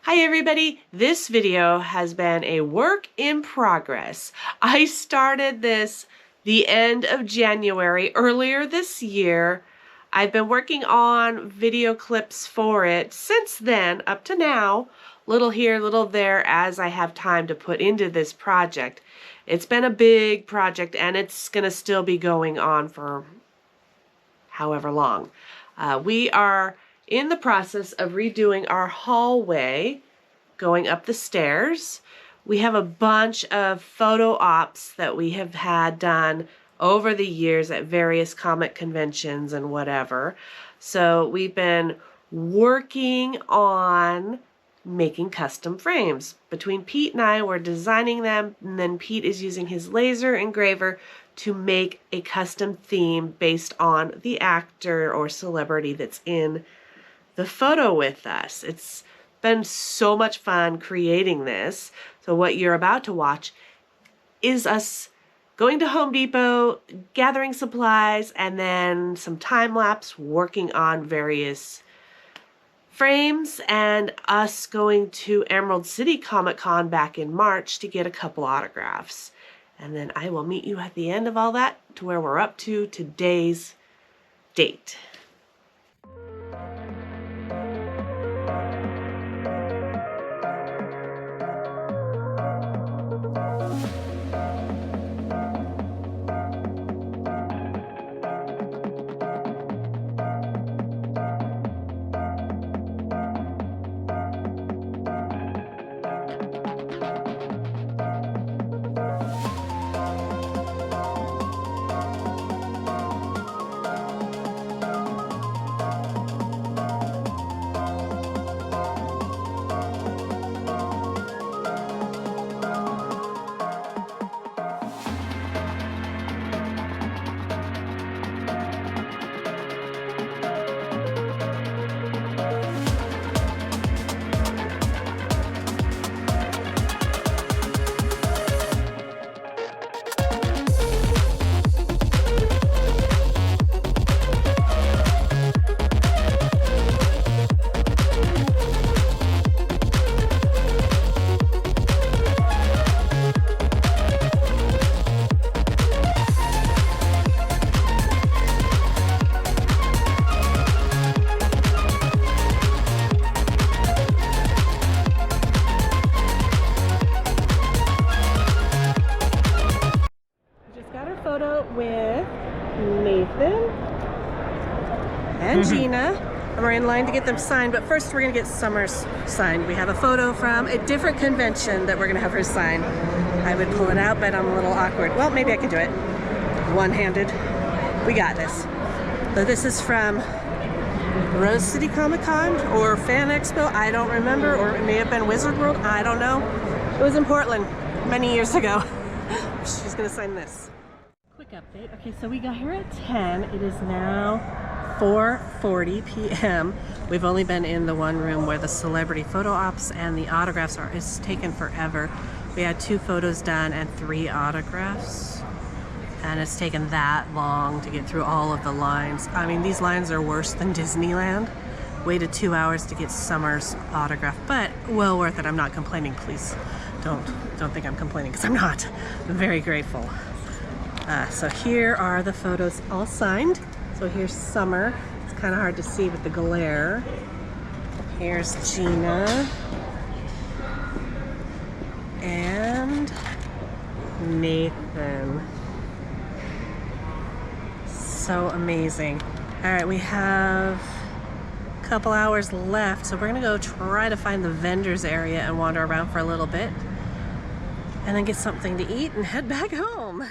Hi everybody, this video has been a work in progress. I started this the end of January earlier this year. I've been working on video clips for it since then up to now, little here, little there as I have time to put into this project. It's been a big project and it's gonna still be going on for however long. We are in the process of redoing our hallway going up the stairs. We have a bunch of photo ops that we have had done over the years at various comic conventions and whatever. So we've been working on making custom frames. Between Pete and I, we're designing them, and then Pete is using his laser engraver to make a custom theme based on the actor or celebrity that's in the photo with us. It's been so much fun creating this. So what you're about to watch is us going to Home Depot, gathering supplies, and then some time lapse working on various frames, and us going to Emerald City Comic Con back in March to get a couple autographs. And then I will meet you at the end of all that to where we're up to today's date. With Nathan and Gina, and we're in line to get them signed, but first we're gonna get Summer's signed. We have a photo from a different convention that we're gonna have her sign. I would pull it out, but I'm a little awkward. Well, maybe I can do it one-handed. We got this. So this is from Rose City Comic Con or Fan Expo, I don't remember, or it may have been Wizard World, I don't know. It was in Portland many years ago. She's gonna sign this. Quick update. Okay, so we got here at 10. It is now 4:40 p.m. We've only been in the one room where the celebrity photo ops and the autographs are. It's taken forever. We had 2 photos done and 3 autographs, and it's taken that long to get through all of the lines. I mean, these lines are worse than Disneyland. Waited 2 hours to get Summer's autograph, but well worth it. I'm not complaining. Please don't think I'm complaining, because I'm not. I'm very grateful. So here are the photos all signed. So here's Summer. It's kind of hard to see with the glare. Here's Gina. And Nathan. So amazing. All right, we have a couple hours left, so we're gonna go try to find the vendors area and wander around for a little bit, and then get something to eat and head back home.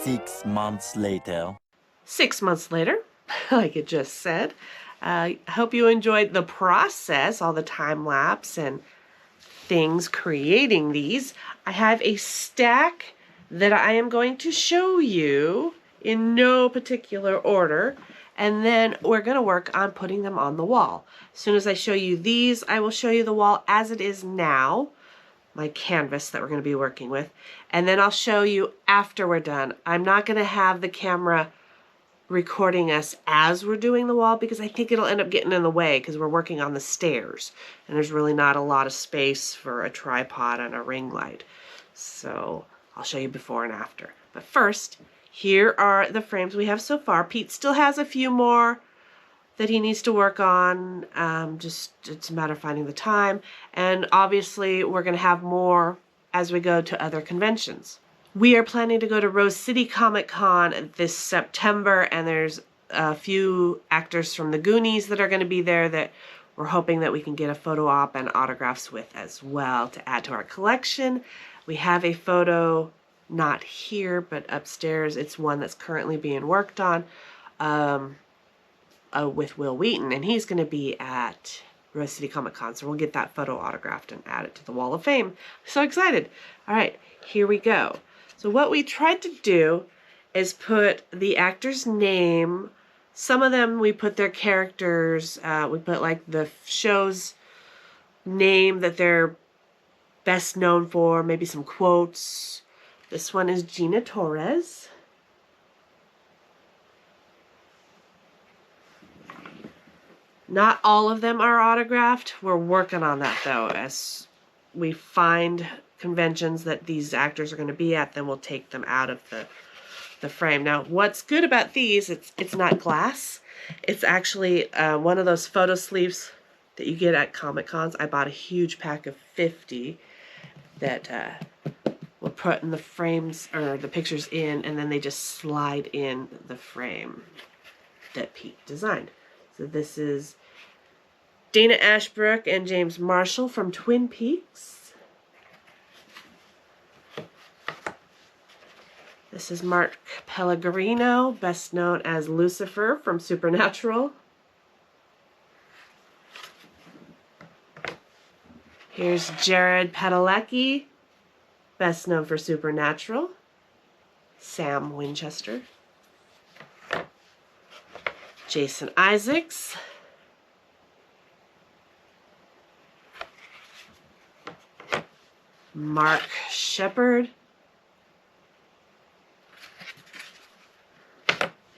6 months later. 6 months later, like it just said. I hope you enjoyed the process, all the time lapse and things creating these. I have a stack that I am going to show you in no particular order, and then we're going to work on putting them on the wall. As soon as I show you these, I will show you the wall as it is now, my canvas that we're going to be working with, and then I'll show you after we're done. I'm not going to have the camera recording us as we're doing the wall because I think it'll end up getting in the way because we're working on the stairs and there's really not a lot of space for a tripod and a ring light. So I'll show you before and after. But first, here are the frames we have so far. Pete still has a few more that he needs to work on. Just it's a matter of finding the time. And obviously we're going to have more as we go to other conventions. We are planning to go to Rose City Comic Con this September, and there's a few actors from the Goonies that are going to be there that we're hoping that we can get a photo op and autographs with as well to add to our collection. We have a photo, not here, but upstairs. It's one that's currently being worked on with Will Wheaton, and he's going to be at Rose City Comic Con, so we'll get that photo autographed and add it to the Wall of Fame. So excited. All right, here we go. So what we tried to do is put the actor's name. Some of them we put their characters, we put like the show's name that they're best known for, maybe some quotes. This one is Gina Torres. Not all of them are autographed. We're working on that though. As we find conventions that these actors are going to be at, then we'll take them out of the frame. Now, what's good about these, it's not glass. It's actually one of those photo sleeves that you get at Comic Cons. I bought a huge pack of 50 that we'll put in the frames, or the pictures in, and then they just slide in the frame that Pete designed. So this is Dana Ashbrook and James Marshall from Twin Peaks. This is Mark Pellegrino, best known as Lucifer from Supernatural. Here's Jared Padalecki, best known for Supernatural. Sam Winchester. Jason Isaacs. Mark Shepard.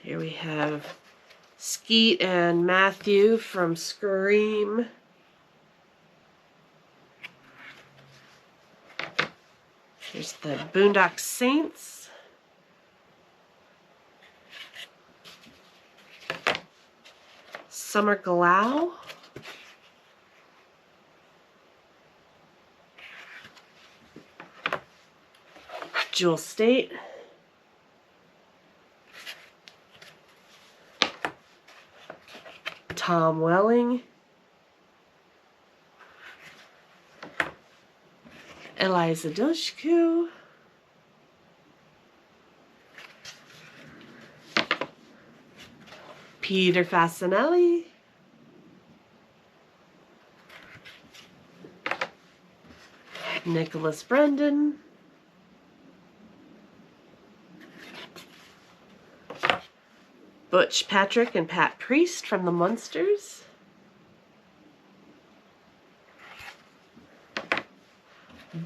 Here we have Skeet and Matthew from Scream. Here's the Boondock Saints. Summer Glau. Jewel State. Tom Welling. Eliza Dushku. Peter Fasinelli. Nicholas Brendan. Butch Patrick and Pat Priest from the Munsters.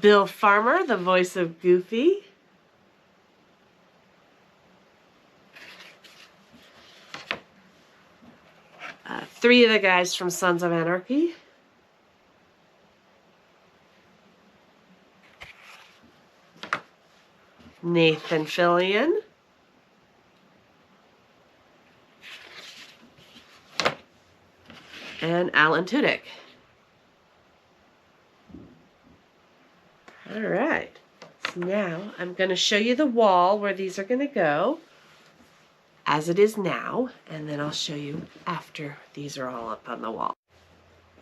Bill Farmer, the voice of Goofy. Three of the guys from Sons of Anarchy. Nathan Fillion. And Alan Tudyk. All right, so now I'm going to show you the wall where these are going to go as it is now, and then I'll show you after these are all up on the wall.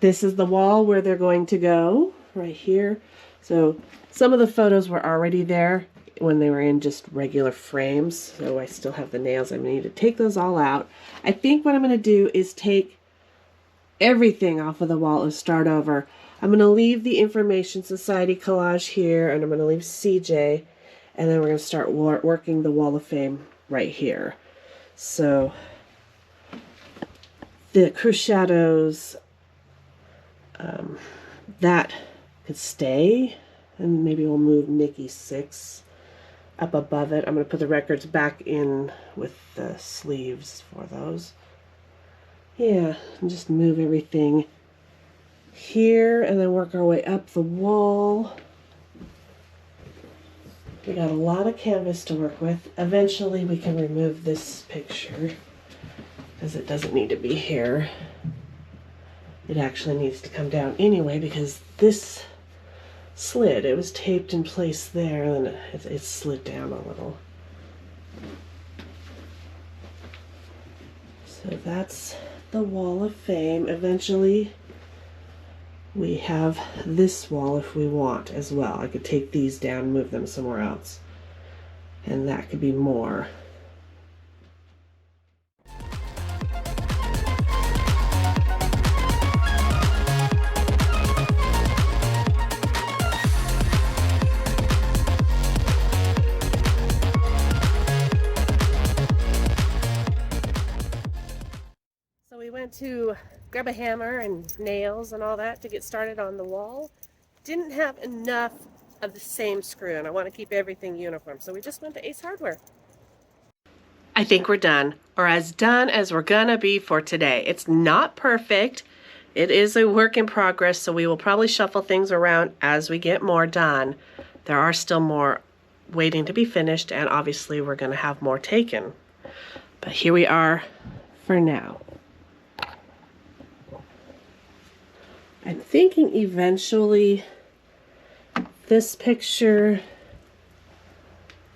This is the wall where they're going to go, right here. So some of the photos were already there when they were in just regular frames. So I still have the nails. I'm going to need to take those all out. I think what I'm going to do is take everything off of the wall and start over. I'm going to leave the Information Society collage here, and I'm going to leave CJ, and then we're going to start working the Wall of Fame right here. So the Cruciados, that could stay, and maybe we'll move Nikki 6 up above it. I'm going to put the records back in with the sleeves for those. Yeah, and just move everything here and then work our way up the wall. We got a lot of canvas to work with. Eventually we can remove this picture because it doesn't need to be here. It actually needs to come down anyway because this slid. It was taped in place there and then it slid down a little. So that's the Wall of Fame. Eventually we have this wall if we want as well. I could take these down and move them somewhere else, and that could be more. So we went to grab a hammer and nails and all that to get started on the wall. Didn't have enough of the same screw, and I want to keep everything uniform, so we just went to Ace Hardware. I think we're done, or as done as we're gonna be for today. It's not perfect. It is a work in progress, so we will probably shuffle things around as we get more done. There are still more waiting to be finished, and obviously we're gonna have more taken. But here we are for now. I'm thinking eventually this picture,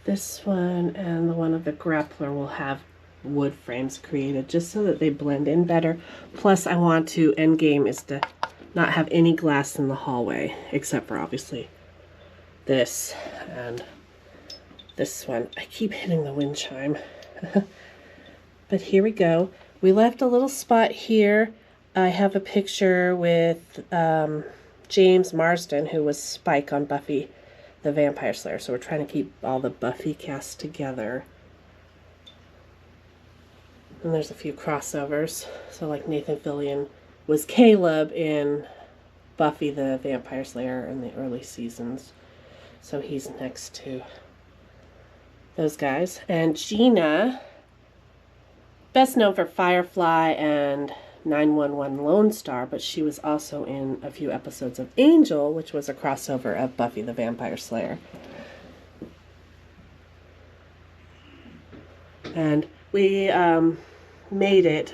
this one, and the one of the grappler will have wood frames created just so that they blend in better. Plus I want to, end game is to not have any glass in the hallway except for obviously this and this one. I keep hitting the wind chime. But here we go. We left a little spot here. I have a picture with James Marsden, who was Spike on Buffy the Vampire Slayer. So we're trying to keep all the Buffy cast together. And there's a few crossovers. So like Nathan Fillion was Caleb in Buffy the Vampire Slayer in the early seasons. So he's next to those guys. And Gina, best known for Firefly and 911 Lone Star, but she was also in a few episodes of Angel, which was a crossover of Buffy the Vampire Slayer. And we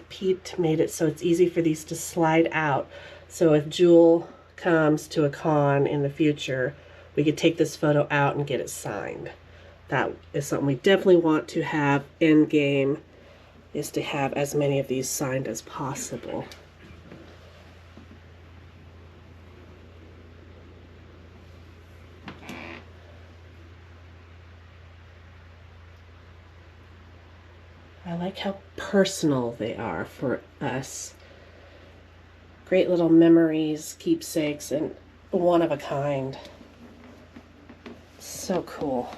Pete made it so it's easy for these to slide out. So if Jewel comes to a con in the future, we could take this photo out and get it signed. That is something we definitely want to have in game, is to have as many of these signed as possible. I like how personal they are for us. Great little memories, keepsakes, and one of a kind. So cool.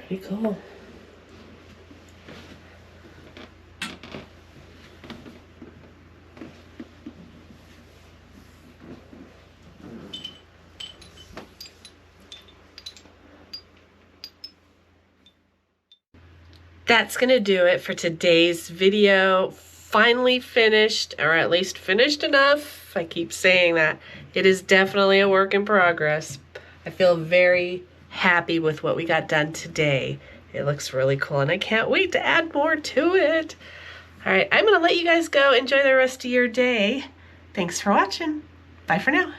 Pretty cool. That's gonna do it for today's video. Finally finished, or at least finished enough. I keep saying that. It is definitely a work in progress. I feel very happy with what we got done today. It looks really cool and I can't wait to add more to it. All right, I'm going to let you guys go. Enjoy the rest of your day. Thanks for watching. Bye for now.